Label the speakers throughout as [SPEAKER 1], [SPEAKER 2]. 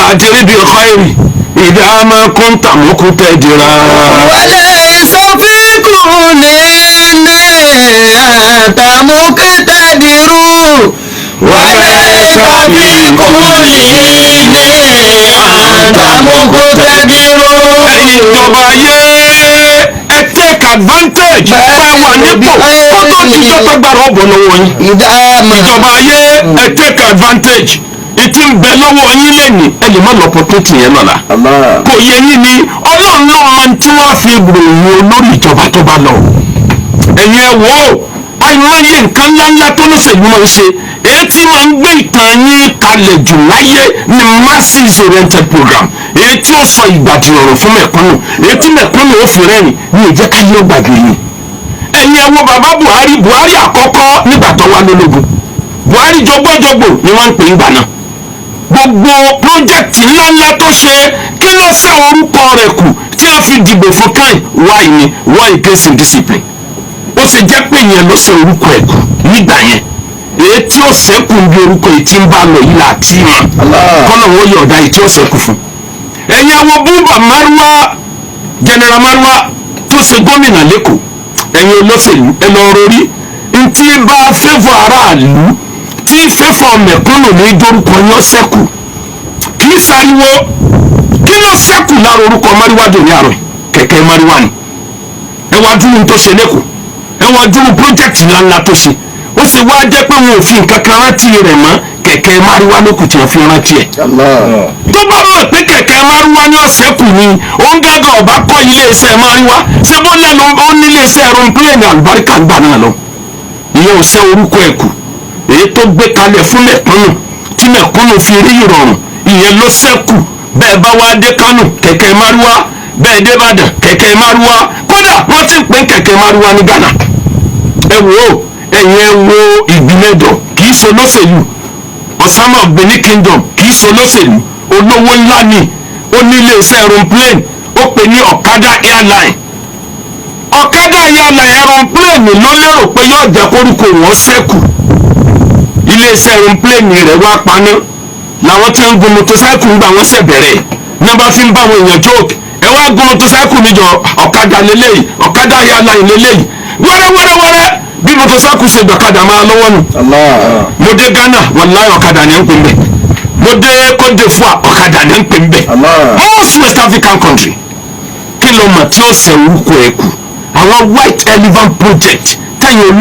[SPEAKER 1] بادر بالخير إذا ما كنت مقتدرا
[SPEAKER 2] وليس في كل أنت مقتدر
[SPEAKER 1] وليس في كل أنت مقتدر. ìjọba ayé ẹ take advantage ẹ wà nípò kó tó ti jọpẹ́ gbàrọ̀ ọ̀bọ̀ lọ́wọ́ yín. ìjọba ayé ẹ take advantage ìtì ń bẹ lọ́wọ́ yín lẹ́nu ẹ lè má lọ opportunity yẹn lọ́la. kò yẹ yín ni ọlọ́run náà mọ tí wọ́n fi ròyìn olórí ìjọba tó bá lọ. ẹ̀yin ẹ wò ó àìmọye nǹkan ńláńlá tó lóṣèlú máa ń ṣe èyí tí máa ń gbé ìtàn yín kalẹ̀ jù láyé ní masses oriented program èyí tí ó sọ ìgbàdì ọ̀rọ̀ fún mẹ̀kúnnù èyí tí mẹ̀kúnnù ó fi rẹ́rìn ní ìjẹ́ káyé ó gbàgbé yìí. ẹ̀yin ẹ wo bàbá Buhari àkọ́kọ́ nígbà tó wà lólógun Buhari jọgbọ́jọgbò ni wọ́n ń pè ń gbà náà gbogbo project ńláńlá tó ṣe kí ló sá orúkọ rẹ̀ kù tí wọ́n fi dìbò fún káì why ni why against indiscipline ó sì jẹ́ pé yẹn ló sọ orúkọ ẹ̀ kù nígbà yẹn èyí tí ó ṣẹ́kù bí orúkọ yìí tí ń bá lọ yìí láti hàn kọ́nà wọ́n yọ̀ ọ̀dà yìí tí ó ṣẹ́kù fún. ẹ̀yin àwọn búbà Marwa General Marwa tó ṣe gómìnà lẹ́kọ̀ọ́ ẹ̀yin olóṣèlú ẹ lọ rọrí ntí bá fẹ́fọ̀ aráàlú tí fẹ́fọ̀ mẹ̀kúnnù ní dórúkọ yọ ṣẹ́kù kì í sáriwo kí ló ṣẹ́kù lára orúkọ Marwa dòní àrò kẹ̀kẹ́ Marwa ni ẹ wá dúró tó ṣe lẹ́kọ̀ọ́ ẹ wá dúró project ńláńlá tó ṣe ó sì wá jẹ́ pé wọn ò fi nǹkan kan rántí rẹ̀ mọ́ kẹ̀kẹ́ Marwa ló kù tí wọ́n fi rántí ẹ̀. tó bá mọ̀ pé kẹ̀kẹ́ Marwa ní ọ̀sẹ̀ kù ni òun gángan ọba kọ́ iléeṣẹ́ Marwa ṣé bó lẹ́nu ó ní iléeṣẹ́ aeroplane àlùbáríkà gbà náà lọ. ìyẹn ò ṣe orúkọ ẹ̀ kù èyí tó gbé kalẹ̀ fún mẹ̀kúnnù tí mẹ̀kúnnù fi rí ìrọ̀rùn ìyẹn ló ṣẹ́kù bẹ́ẹ̀ bá wá dé Kánò kẹ̀kẹ́ Marwa bẹ́ẹ̀ dé Ìbàdàn kẹ̀kẹ́ Marwa kódà wọ́n ti pín kẹ̀kẹ́ Marwa ní Ghana. ẹ wò ó ẹ̀yin ẹ wo ìgbìmẹ̀dọ̀ kì í ṣolóṣèlú Osama Benin Kingdom kì í ṣolóṣèlú olówó ńlá ni ó ní iléeṣẹ́ aeroplane ó pè ní Okada airline aeroplane ló lérò pé yóò jẹ́ kórìkò wọ́n ṣẹ́kù iléeṣẹ́ aeroplane rẹ̀ wá paná làwọn tí ń gun motorcycle ń gbà wọ́n ṣẹ̀ bẹ̀rẹ̀ ní wọ́n bá fi ń bá àwọn èèyàn joke ẹ wá gun motorcycle mi jọ Okada lélẹ́yìí Okada airline lélẹ́yìí wẹ́rẹ́wẹ́rẹ́wẹ́rẹ́ bí motorcycle ṣe gbọ̀kadà máa lọ́wọ́ nù. mo dé Ghana wàláyé ọ̀kadà ní ń pè ń bẹ̀ mo dé Côte d'Ivoire ọ̀kadà ní ń pè ń bẹ̀ most West African country kí ló mọ̀ tí ó ṣe orúkọ ẹ̀ kù àwọn white elephant project tẹ̀yìn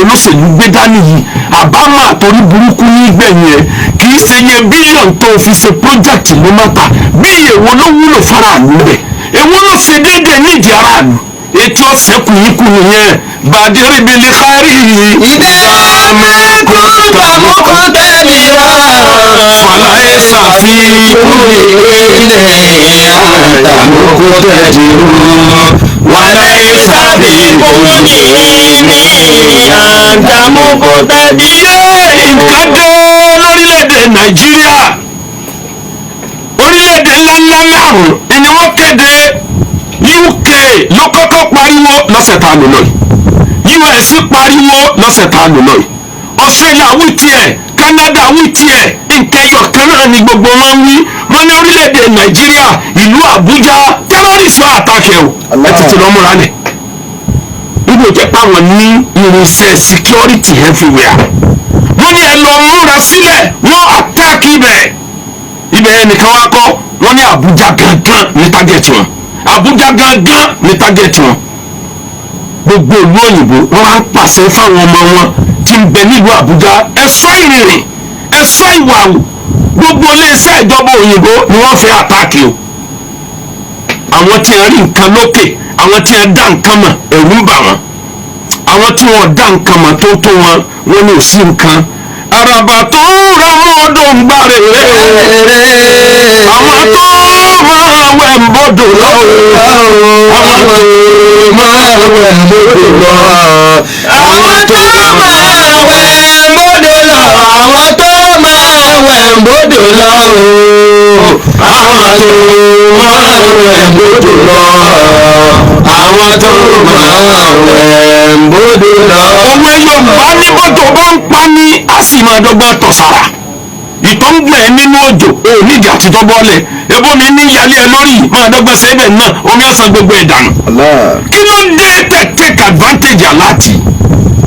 [SPEAKER 1] olóṣèlú gbé dání yìí àbámọ̀ àtòrí burúkú nígbẹ̀yìn ẹ̀ kì í ṣe iye bílíọ̀nù tó fi ṣe project ló má ta bí èwo ló wúlò faraàlú rẹ̀ èwo ló ṣe déédéé nídìí aráàlú ètò ọ̀sẹ̀kù yìí kù nìyẹn bàdérí bíi kárí
[SPEAKER 2] ìdá máa kú tàmókò tẹ̀lera
[SPEAKER 1] fàlàyé ṣàfihàn
[SPEAKER 2] ilẹ̀ àtàmókò tẹ̀lera wàlàyé ṣàfihàn àtàmókò tẹ̀lera.
[SPEAKER 1] nǹkan dé lórílẹ̀‐èdè Nàìjíríà orílẹ̀‐èdè ńláńlá márùn-ún ni wọ́n kéde UK ló kọ́kọ́ pariwo lọ́sẹ̀ tá a lò lọ́yìí US pariwo lọ́sẹ̀ tá a lò lọ́yìí Australia wí tiẹ̀ Canada wí tiẹ̀ nkẹyọ kan náà ni gbogbo wọn wí wọn ní orílẹ̀-èdè Nàìjíríà ìlú Àbújá terrorist àtàkẹ́ o ẹ tètè lọ múra lẹ̀ níbo jẹ́ páwọn ní irinṣẹ́ security everywhere wọ́n ní ẹ lọ múra sílẹ̀ wọ́n attack ibẹ̀ ẹnìkan wá kọ́ wọ́n ní Àbújá gangan ní target wọn Àbújá gangan ní target wọn gbogbo ìlú òyìnbó wọn á pàṣẹ fáwọn ọmọ wọn tí ń bẹ nílùú Àbújá ẹ̀ṣọ́ ìrìnrìn ẹ̀ṣọ́ ìwà gbogbo iléeṣẹ́ ìjọba òyìnbó ni wọ́n fi àtàkì o àwọn tí ń rí nǹkan lókè àwọn tí ń dá nǹkan mọ̀ ẹ̀rù ń bà wọ́n àwọn tí wọ́n dá nǹkan mọ̀ tó tó wọn wọn ní òsì nǹkan àràbà tó ra mọ́ọ̀dọ̀ ń gbà rèrè àwọn tó máa wẹ̀ ń bọ́dọ̀ lọ́wọ́ àwọn tó máa wẹ̀ ń bọ́dọ̀ lọ́wọ́
[SPEAKER 2] àwọn tó máa wẹ̀ ń bọ́dọ̀ lọ àwọn tó máa wẹ̀ ń bọ́dọ̀ lọ àwọn tó máa wẹ̀ ń bọ́dọ̀ lọ àwọn tó máa wẹ̀ ń bọ́dọ̀ lọ.
[SPEAKER 1] òwe Yorùbá ní bọ́dọ̀ bá ń pa ní a sì máa dọ́gba tọ̀ sára ìtọ́ ń gbẹ̀ nínú òjò nídìí pọ́ọ̀tì tó bọ́ọ̀lẹ̀ ebo mi ní ìyálé ẹ lórí máa dọ́gbọ́n ṣe é bẹ̀ náà omi ọ̀sán gbogbo ẹ̀ dànù. kí ló dé tẹ̀ take advantage aláàtì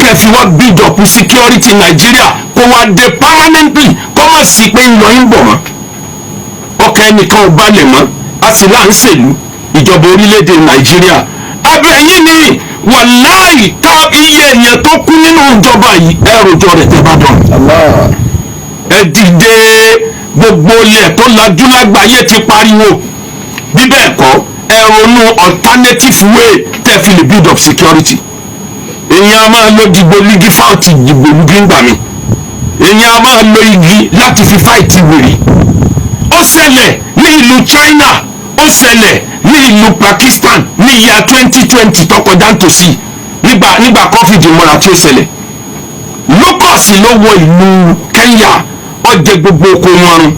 [SPEAKER 1] kẹfì wá build up security Nàìjíríà kó wá dé permanently kó má sí pé ń lọ ń bọ̀ mọ́ ọkàn ẹnìkan ò balẹ̀ mọ́ a sì là ń ṣèlú ìjọba orílẹ̀-èdè Nàìjíríà abẹ́ yín ni wàláì tá iye èèyàn tó kú nínú ìjọba yìí ẹrùjọ rẹ̀ tẹ́ bá dán. ẹ dìde gbogbo ilẹ̀ tó lajú lágbàáyé ti pariwo bí bẹ́ẹ̀ kọ́ ẹ ronú alternative way tẹ́ fi lè build up security. èèyàn a máa lo dìgbòlugi fáwọ̀tì dìgbòlugi ń gbà mí èèyàn a máa lo igi láti fi fáìtì wèrè. ó ṣẹlẹ̀ ní ìlú China ó ṣẹlẹ̀ ní ìlú Pakistan ní ìyá 2020 tó kọjá nítòsí nígbà covid mọ́ra tí ó ṣẹlẹ̀ locust ló wọ ìlú Kenya ó jẹ gbogbo oko wọn run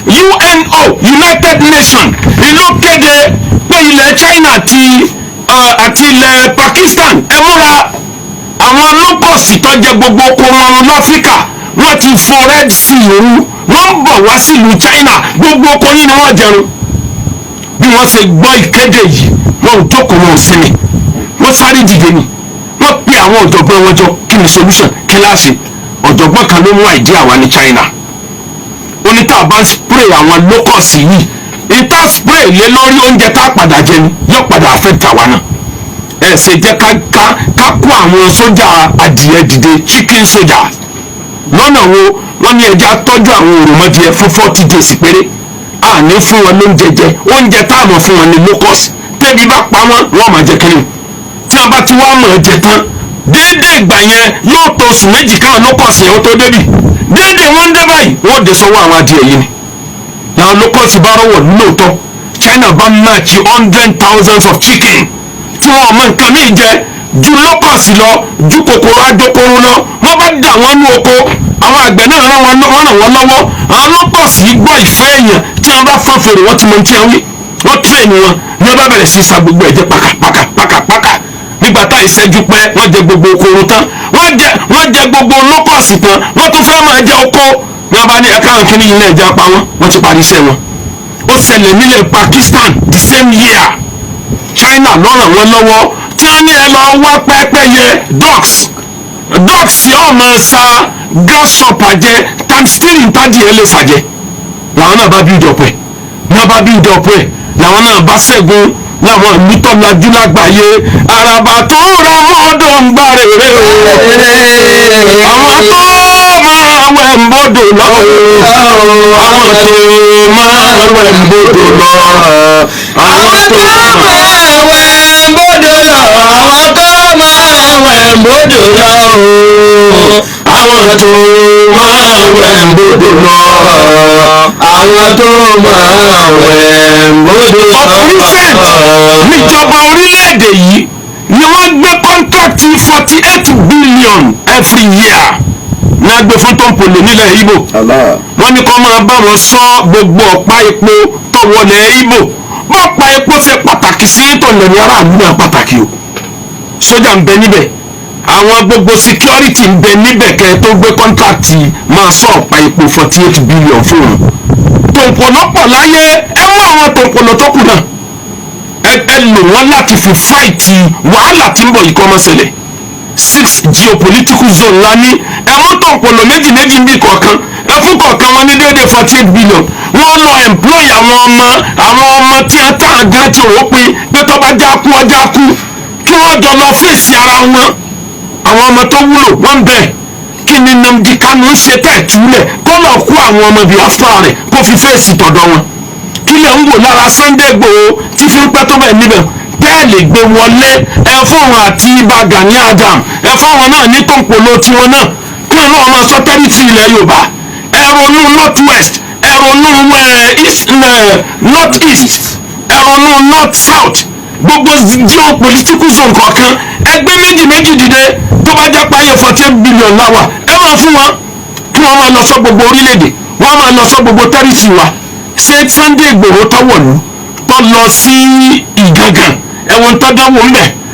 [SPEAKER 1] UNO United Nations ìlú kéde pé ilẹ̀ China àti ilẹ̀ Pakistan ẹ múra àwọn locust tó jẹ gbogbo oko wọn run láfíríkà wọ́n ti fọ Red Sea rú wọ́n ń bọ̀ wá sílùú China gbogbo oko yìí ni wọ́n jẹun bí wọ́n ṣe gbọ́ ìkéde yìí wọ́n ò jókòó wọn ò sinmi wọ́n sáré dìde ni wọ́n pe àwọn ọ̀jọ̀gbọ́n wọn jọ kí ni solution kíláàsì ọ̀jọ̀gbọ́n kan ló mú àìdí àwa ní China onítà bá spray àwọn locust yìí ìta spray lé lórí oúnjẹ tá a padà jẹ ni yóò padà affect àwa náà ẹ ṣe jẹ́ ká kó àwọn sójà adìyẹ dìde chicken soldiers lọ́nà wo wọ́n ní ẹja tọ́jú àwọn òròmọdìyẹ fún 40 days péré àní fún wọn lóúnjẹ jẹ oúnjẹ tá a mọ̀ fún wọn ní locust tẹ́bi bá pa wọ́n máa jẹ kínní tí wọ́n bá ti wá mọ̀ jẹ tán déédéé ìgbà yẹn yóò tó oṣù méjì káwọn locust yẹn ó tó débì déédéé wọ́n ń dé báyìí wọ́n dé sọ́wọ́ àwọn adìẹ yìí ni làwọn locust bá rọwọ́ lóòótọ́ China bá máàkì 100,000 of chicken tí wọ́n mọ nǹkan míì jẹ ju locust lọ ju kòkòrò adókòrò lọ wọ́n bá dà wọ́n ní oko àwọn àgbẹ̀ náà ràn wọ́n lọ́wọ́ àwọn locust yìí gbọ́ ìfẹ́ èèyàn tí wọ́n bá fọ́n fèrè wọ́n ti mọ tí wọ́n wí wọ́n tírẹ̀nì wọn ní wọ́n bá bẹ̀rẹ̀ sí sa gbogbo ẹ̀jẹ̀ pàkàpàkà nígbà tá ìṣẹ́jú pẹ́ wọ́n jẹ gbogbo okòrò tán wọ́n jẹ gbogbo locust tán wọ́n tún fẹ́ máa jẹ oko ní wọ́n bá ní ẹ̀ka àwọn kìnìún ilé ẹja pa wọ́n ti parí iṣẹ́ wọn. ó ṣẹlẹ̀ nílẹ̀ Pakistan the same year China ló ràn wọ́n lọ́wọ́ tí wọ́n ní ẹ lọ wá pẹ́pẹ́yẹ ducks yóò máa sa grasshopper jẹ times 3 ntádìẹ lè sàjẹ làwọn náà bá build up ẹ̀ làwọn náà bá ṣẹ́gun láwọn ìmútọ́lájú lágbàáyé àràbà tó ra mọ́dọ̀ ń gbà rèrè o àwọn tó máa wẹ̀ ń bọ́dọ̀ lọ àwọn tó máa wẹ̀ ń bọ́dọ̀ lọ àwọn tó máa wẹ̀ ń bọ́dọ̀ lọ àwọn tó máa wẹ̀ ń bọ́dọ̀ lọ àwọn tó máa wẹ̀ ń bọ́dọ̀ lọ àwọn tó máa wẹ̀ ń bọ́dọ̀ lọ. Níjọba orílẹ̀-èdè yìí ni wọ́n gbé kọ́ńtrákì 48 billion every year ní agbè fún tọ́ǹpọ̀lì nílẹ̀ Ìgbò wọ́n ní kó máa bá wọn sọ gbogbo ọ̀pá epo tó wọlé Ìgbò bọ́pá epo ṣe pàtàkì sí tọ̀lẹ̀ ní aráàlú náà pàtàkì o sójà ń bẹ níbẹ̀ àwọn gbogbo security ń bẹ níbẹ̀ kẹ́ tó gbé kọ́ńtrákì máa sọ ọ̀pá epo 48 billion fún un tòǹpọ̀lọ́ pọ̀ láyé ẹ mú àwọn tòǹpọ̀lọ́ tó kù náà ẹ lò wọ́n láti fi fáìtì wàhálà tí ń bọ̀ yìí kọ́ mọ́ ṣẹlẹ̀ 6 geopolitical zone ńlá ní ẹ mú tòǹpọ̀lọ́ méjì bí kọ̀ọ̀kan ẹ fún kọ̀ọ̀kan wọn ní déédéé 48 billion wọ́n lọ employ àwọn ọmọ tí wọ́n tà gán tí wọ́n pin pé tó bá já kú ọjà kú kí wọ́n jọ lọ fèsì ara wọn àwọn ọmọ tó wúlò wọ́n bẹ̀ kí ni Nnamdi Kanu ń ṣe tẹ̀ túlẹ̀ kó lọ kú àwọn ọmọ Biafra rẹ̀ kó fi fèsì tọ̀dọ̀ wọn kílẹ̀ ń wò lára Sunday Igboho tí fi ń pẹ́ tó bẹ̀ níbẹ̀ bẹ́ẹ̀ lè gbé wọlé ẹ fóun àti Ìbà Gani Adam ẹ fáwọn náà ní tòǹpolò tiwọn náà kí wọn náà máa sọ tẹ́rìtì ilẹ̀ Yorùbá ẹ ronú north west ẹ ronú north east ẹ ronú north south gbogbo geopolitical zone kọ̀ọ̀kan ẹgbẹ́ méjì dìde tó bá jẹ́ páyé 48 billion láwà ẹ máa fún wọn kí wọ́n máa lọ sọ gbogbo orílẹ̀-èdè wọ́n máa lọ sọ gbogbo tẹ́rìtì wa ṣé Sunday Igboho tọ́wọ̀lú tó lọ sí Ìgangan ẹ̀wọ̀n tó dánwò ńbẹ̀